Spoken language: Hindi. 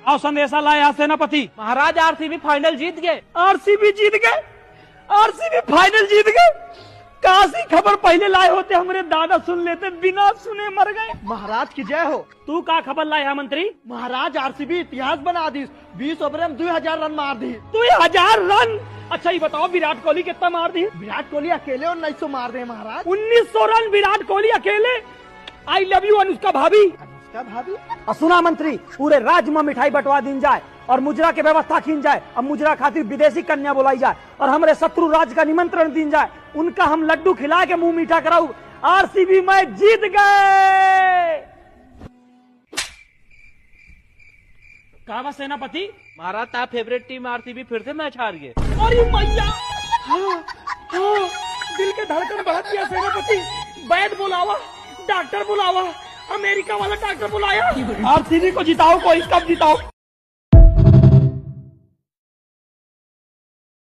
और संदेशा लाया सेनापति। महाराज आरसीबी फाइनल जीत गए। आरसीबी जीत गए, आरसीबी फाइनल जीत गए। काशी खबर पहले लाए होते हमारे दादा सुन लेते, बिना सुने मर गए। महाराज की जय हो। तू का खबर लाया मंत्री? महाराज आरसीबी इतिहास बना दी, 20 ओवर में 2000 रन मार दी। 2000 रन? अच्छा ये बताओ विराट कोहली कितना मार दी? विराट कोहली अकेले 1900 मार रहे महाराज। 1900 रन विराट कोहली अकेले। आई लव यू अनुष्का भाभी। अनुष्का भाभी? और सुना मंत्री, पूरे राज्य में मिठाई बंटवा दी जाए और मुजरा के व्यवस्था की जाए। अब मुजरा खातिर विदेशी कन्या बुलाई जाए और हमारे शत्रु राज्य का निमंत्रण दी जाए। उनका हम लड्डू खिला के मुंह मीठा कराऊ। आरसीबी मैच जीत गए। कहा सेनापति? महाराज आप फेवरेट टीम आरसीबी फिर से मैच हार गए। अरे मैया, हाँ, हाँ, दिल के धड़कन बढ़ा दिया सेनापति। बैट बुलावा, डॉक्टर बुलावा, अमेरिका वाला डॉक्टर बुलाया। आरसीबी को जिताओ, कोई कब जिताओ।